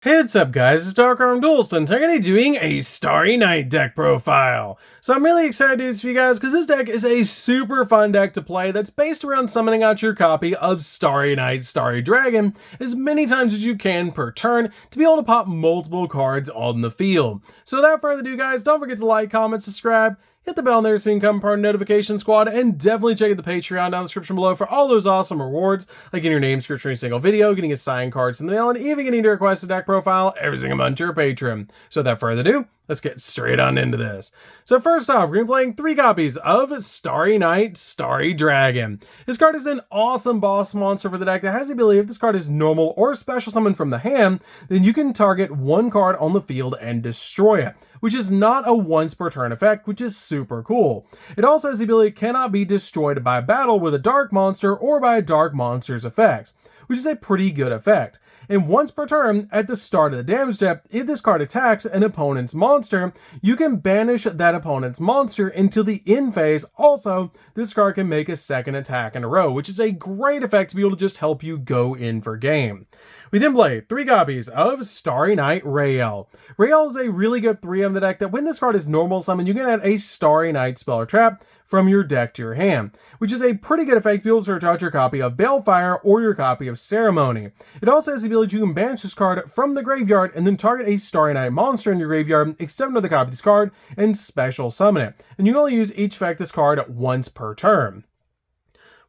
Hey, what's up guys, it's DarkArmedDuelist and today I'm doing a Starry Night deck profile. So I'm really excited to do this for you guys because this deck is a super fun deck to play that's based around summoning out your copy of Starry Night Starry Dragon as many times as you can per turn to be able to pop multiple cards on the field. So without further ado guys, don't forget to like, comment, subscribe, hit the bell in there so you can become part of the notification squad, and definitely check out the Patreon down in the description below for all those awesome rewards, like getting your name scripture in a single video, getting a signed cards in the mail, and even getting to request a deck profile every single month to your Patreon. So without further ado, let's get straight on into this. So first off, we're going to be playing 3 copies of Starry Night Starry Dragon. This card is an awesome boss monster for the deck that has the ability, if this card is normal or special summon from the hand, then you can target one card on the field and destroy it, which is not a once per turn effect, which is super cool. It also has the ability cannot be destroyed by battle with a dark monster or by a dark monster's effects, which is a pretty good effect. And once per turn, at the start of the damage step, if this card attacks an opponent's monster, you can banish that opponent's monster until the end phase. Also, this card can make a second attack in a row, which is a great effect to be able to just help you go in for game. We then play 3 copies of Starry Night Rael. Rael is a really good 3 on the deck that when this card is normal summon, you can add a Starry Night spell or trap from your deck to your hand, which is a pretty good effect to be able to search out your copy of Balefire or your copy of Ceremony. It also has the ability you can banish this card from the graveyard and then target a Starry Night monster in your graveyard, accept another copy of this card, and special summon it. And you can only use each effect this card once per turn.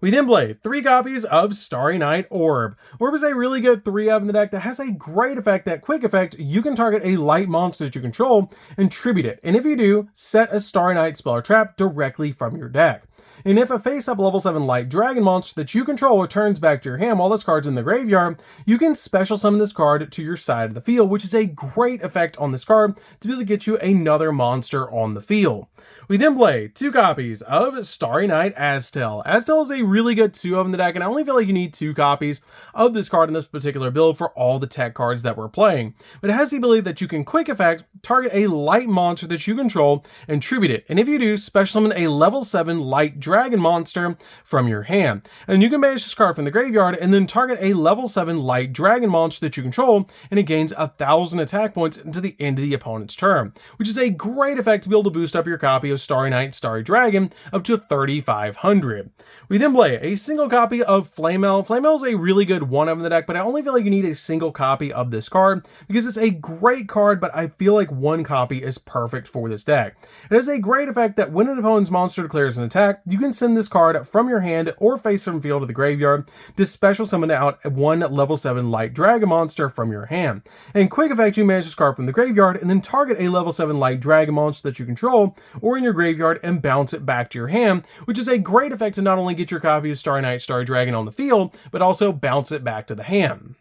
We then play 3 copies of Starry Night Orb. Orb is a really good 3 of in the deck that has a great effect, that quick effect. You can target a light monster that you control and tribute it. And if you do, set a Starry Night spell or trap directly from your deck. And if a face-up level 7 light dragon monster that you control returns back to your hand while this card's in the graveyard, you can special summon this card to your side of the field, which is a great effect on this card to be able to get you another monster on the field. We then play 2 copies of Starry Night Aztel. Aztel is a really good 2 of in the deck, and I only feel like you need 2 copies of this card in this particular build for all the tech cards that we're playing. But it has the ability that you can quick effect, target a light monster that you control, and tribute it. And if you do, special summon a level 7 light dragon monster from your hand. And you can banish this card from the graveyard and then target a level 7 light dragon monster that you control, and it gains 1,000 attack points until the end of the opponent's turn, which is a great effect to be able to boost up your copy of Starry Night Starry Dragon up to 3,500. We then play a single copy of Flamel. Flamel is a really good 1 of in the deck, but I only feel like you need a single copy of this card because it's a great card, but I feel like 1 copy is perfect for this deck. It has a great effect that when an opponent's monster declares an attack, you can send this card from your hand or face from field to the graveyard to special summon out 1 level 7 light dragon monster from your hand. And quick effect, you manage this card from the graveyard and then target a level 7 light dragon monster that you control or in your graveyard and bounce it back to your hand, which is a great effect to not only get your copy of Starry Night Starry Dragon on the field, but also bounce it back to the hand.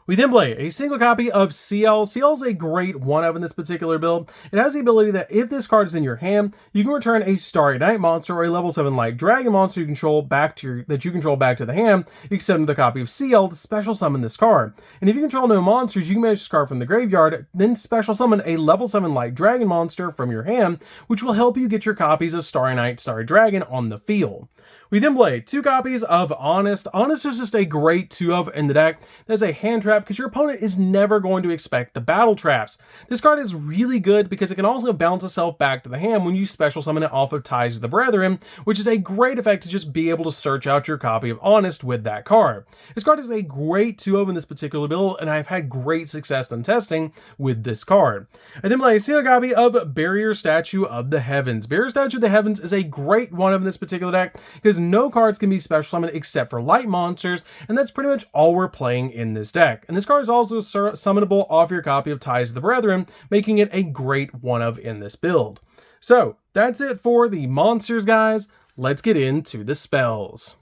We then play a single copy of CL. CL is a great 1 of in this particular build. It has the ability that if this card is in your hand, you can return a Starry Night monster or a level 7 light dragon monster you control back to the hand, except another copy of CL to special summon this card. And if you control no monsters, you can manage this card from the graveyard, then special summon a level 7 light dragon monster from your hand, which will help you get your copies of Starry Night Starry Dragon on the field. We then play 2 copies of Honest. Honest is just a great 2 of in the deck. There's a hand trap because your opponent is never going to expect the battle traps. This card is really good because it can also bounce itself back to the hand when you special summon it off of Ties of the Brethren, which is a great effect to just be able to search out your copy of Honest with that card. This card is a great 2 of in this particular build, and I've had great success in testing with this card. I then play a single copy of Barrier Statue of the Heavens. Barrier Statue of the Heavens is a great 1 of in this particular deck because no cards can be special summoned except for light monsters, and that's pretty much all we're playing in this deck. And this card is also summonable off your copy of Ties of the Brethren, making it a great 1 of in this build. So that's it for the monsters, guys. Let's get into the spells.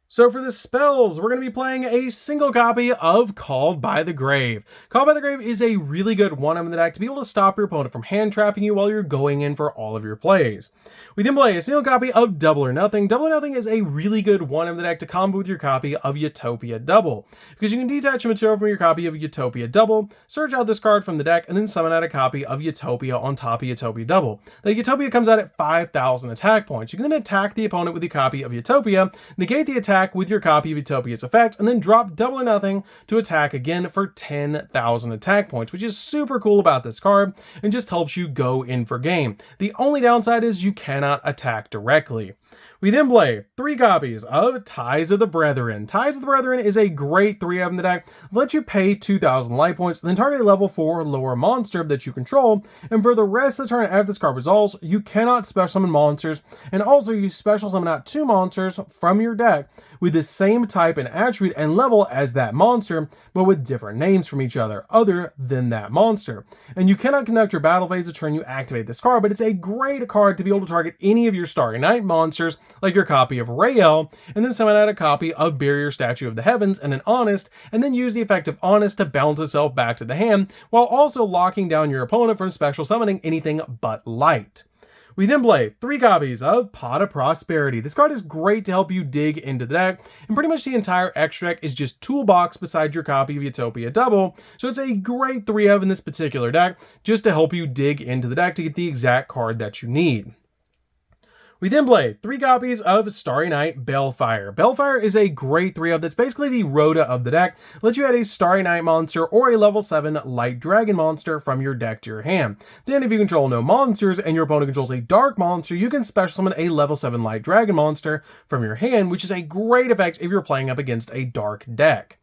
So for the spells, we're going to be playing a single copy of Called by the Grave. Called by the Grave is a really good 1 of in the deck to be able to stop your opponent from hand trapping you while you're going in for all of your plays. We then play a single copy of Double or Nothing. Double or Nothing is a really good 1 of the deck to combo with your copy of Utopia Double, because you can detach a material from your copy of Utopia Double, search out this card from the deck, and then summon out a copy of Utopia on top of Utopia Double. The Utopia comes out at 5,000 attack points. You can then attack the opponent with a copy of Utopia, negate the attack, attack with your copy of Utopia's effect, and then drop double or nothing to attack again for 10,000 attack points, which is super cool about this card and just helps you go in for game. The only downside is you cannot attack directly. We then play 3 copies of Ties of the Brethren. Ties of the Brethren is a great 3 of in the deck. Lets you pay 2,000 light points, then target a level 4 or lower monster that you control, and for the rest of the turn after this card resolves, you cannot special summon monsters, and also you special summon out 2 monsters from your deck with the same type and attribute and level as that monster, but with different names from each other, other than that monster. And you cannot conduct your battle phase the turn you activate this card, but it's a great card to be able to target any of your Starry Night monsters, like your copy of Rael, and then summon out a copy of Barrier Statue of the Heavens and an Honest, and then use the effect of Honest to bounce itself back to the hand, while also locking down your opponent from special summoning anything but light. We then play 3 copies of Pot of Prosperity. This card is great to help you dig into the deck, and pretty much the entire extra deck is just toolbox beside your copy of Utopia Double, so it's a great 3 of in this particular deck, just to help you dig into the deck to get the exact card that you need. We then play 3 copies of Starry Night Balefire. Balefire is a great 3 of that's basically the Rhoda of the deck. Lets you add a Starry Night monster or a level 7 Light Dragon monster from your deck to your hand. Then if you control no monsters and your opponent controls a dark monster, you can special summon a level 7 Light Dragon monster from your hand, which is a great effect if you're playing up against a dark deck.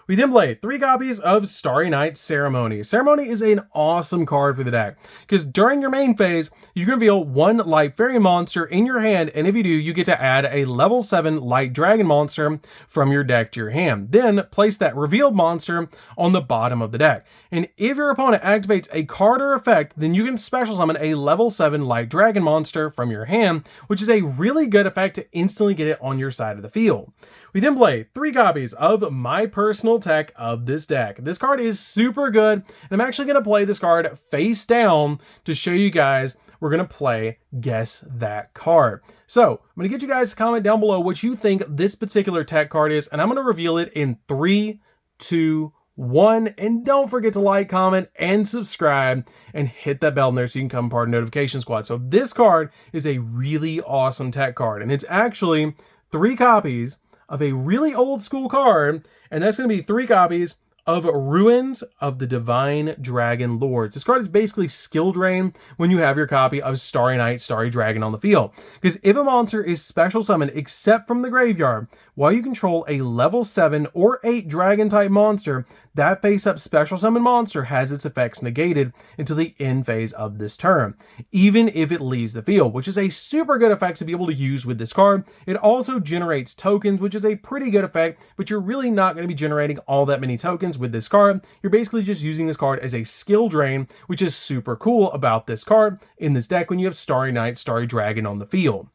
We then play 3 copies of Starry Night Ceremony. Ceremony is an awesome card for the deck, because during your main phase, you can reveal 1 Light Fairy monster in your hand, and if you do, you get to add a level 7 Light Dragon monster from your deck to your hand. Then place that revealed monster on the bottom of the deck. And if your opponent activates a card or effect, then you can special summon a level 7 Light Dragon monster from your hand, which is a really good effect to instantly get it on your side of the field. We then play 3 copies of My Personal Tech of this deck. This card is super good, and I'm actually going to play this card face down to show you guys we're going to play Guess That Card. So I'm going to get you guys to comment down below what you think this particular tech card is, and I'm going to reveal it in 3, 2, 1, and don't forget to like, comment, and subscribe, and hit that bell in there so you can become part of Notification Squad. So this card is a really awesome tech card, and it's actually 3 copies of a really old school card, and that's going to be 3 copies of Ruins of the Divine Dragon Lords. This card is basically skill drain when you have your copy of Starry Night, Starry Dragon on the field. Because if a monster is special summoned except from the graveyard, while you control a level 7 or 8 dragon type monster, that face-up special summon monster has its effects negated until the end phase of this turn, even if it leaves the field, which is a super good effect to be able to use with this card. It also generates tokens, which is a pretty good effect, but you're really not going to be generating all that many tokens with this card. You're basically just using this card as a skill drain, which is super cool about this card in this deck when you have Starry Night, Starry Dragon on the field.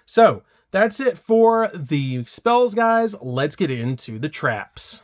So that's it for the spells, guys. Let's get into the traps.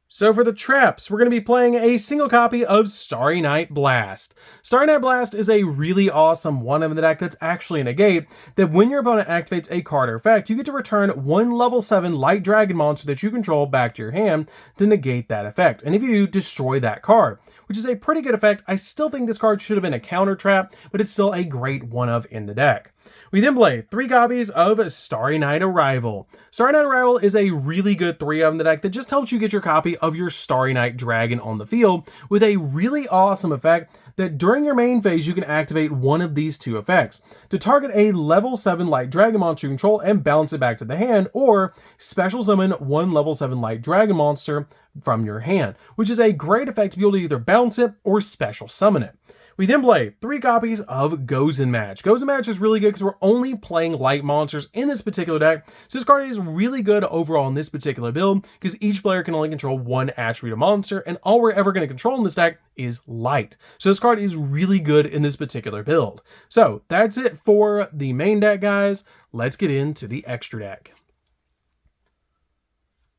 So for the traps, we're going to be playing a single copy of Starry Night Blast. Starry Night Blast is a really awesome one in the deck that's actually a negate, that when your opponent activates a card or effect, you get to return 1 level 7 Light Dragon monster that you control back to your hand to negate that effect. And if you do, destroy that card, which is a pretty good effect. I still think this card should have been a counter trap, but it's still a great one of in the deck. We then play 3 copies of Starry Night Arrival. Starry Night Arrival is a really good 3 of in the deck that just helps you get your copy of your Starry Night Dragon on the field with a really awesome effect that during your main phase you can activate one of these 2 effects to target a level 7 Light Dragon monster you control and bounce it back to the hand, or special summon 1 level 7 Light Dragon monster from your hand, which is a great effect to be able to either bounce it or special summon it. We then play 3 copies of Goes and Match. Goes and Match is really good because we're only playing light monsters in this particular deck. So this card is really good overall in this particular build because each player can only control 1 attribute of monster, and all we're ever going to control in this deck is light. So this card is really good in this particular build. So that's it for the main deck, guys. Let's get into the extra deck.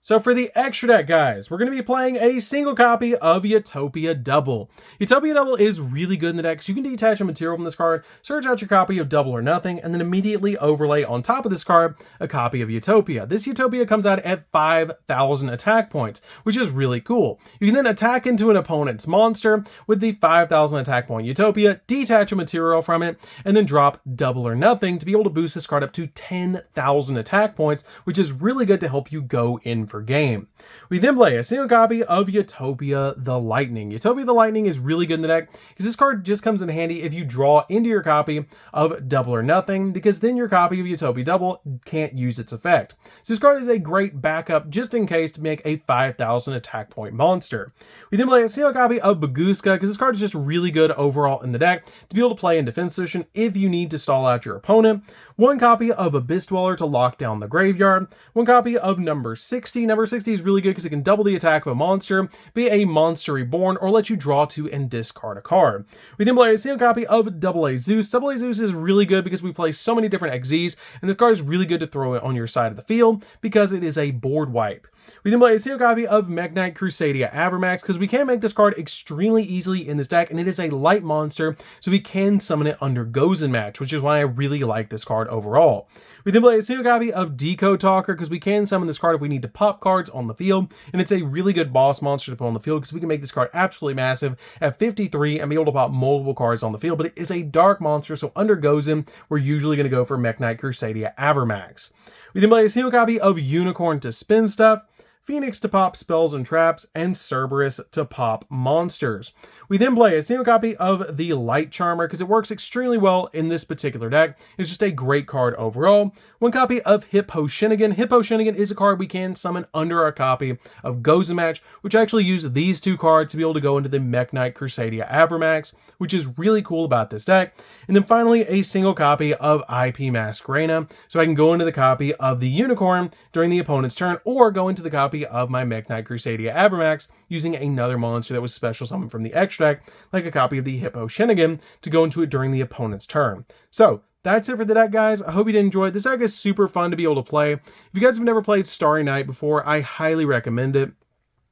So for the extra deck, guys, we're going to be playing a single copy of Utopia Double. Utopia Double is really good in the deck because you can detach a material from this card, search out your copy of Double or Nothing, and then immediately overlay on top of this card a copy of Utopia. This Utopia comes out at 5,000 attack points, which is really cool. You can then attack into an opponent's monster with the 5,000 attack point Utopia, detach a material from it, and then drop Double or Nothing to be able to boost this card up to 10,000 attack points, which is really good to help you go in for game. We then play a single copy of Utopia the Lightning. Utopia the Lightning is really good in the deck because this card just comes in handy if you draw into your copy of Double or Nothing, because then your copy of Utopia Double can't use its effect. So this card is a great backup just in case to make a 5,000 attack point monster. We then play a single copy of Baguska because this card is just really good overall in the deck to be able to play in defense position if you need to stall out your opponent. One copy of Abyss Dweller to lock down the graveyard. One copy of number 60. Number 60 is really good because it can double the attack of a monster, be a monster reborn, or let you draw to and discard a card. We then play a single copy of Double A Zeus. Double A Zeus is really good because we play so many different XZs, and this card is really good to throw it on your side of the field because it is a board wipe. We then play a single copy of Mekk-Knight Crusadia Avermax because we can make this card extremely easily in this deck, and it is a light monster, so we can summon it under Gozen Match, which is why I really like this card overall. We then play a single copy of Decode Talker because we can summon this card if we need to pop cards on the field, and it's a really good boss monster to put on the field because we can make this card absolutely massive at 53 and be able to pop multiple cards on the field, but it is a dark monster, so under Gozen, we're usually going to go for Mekk-Knight Crusadia Avermax. We then play a single copy of Unicorn to spin stuff, Phoenix to pop spells and traps, and Cerberus to pop monsters. We then play a single copy of the Light Charmer because it works extremely well in this particular deck. It's just a great card overall. One copy of Hippo Shinnigan. Hippo Shinnigan is a card we can summon under our copy of Gozen Match, which actually use these two cards to be able to go into the Mekk-Knight Crusadia Avermax, which is really cool about this deck. And then finally, a single copy of IP Masquerena, so I can go into the copy of the Unicorn during the opponent's turn, or go into the copy of my Mekk-Knight Crusadia Avermax using another monster that was special summoned from the extract, like a copy of the Hippo Shinnigan, to go into it during the opponent's turn. So that's it for the deck, guys. I hope you did enjoy it. This deck is super fun to be able to play. If you guys have never played Starry Night before, I highly recommend it.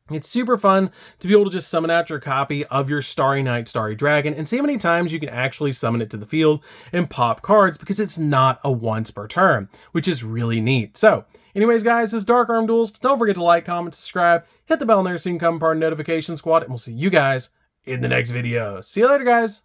It's super fun to be able to just summon out your copy of your Starry Night Starry Dragon and see how many times you can actually summon it to the field and pop cards, because it's not a once per turn, which is really neat. So anyways, guys, this is DarkArmedDuelist. Don't forget to like, comment, subscribe, hit the bell there so you can become part of the notification squad, and we'll see you guys in the next video. See you later, guys.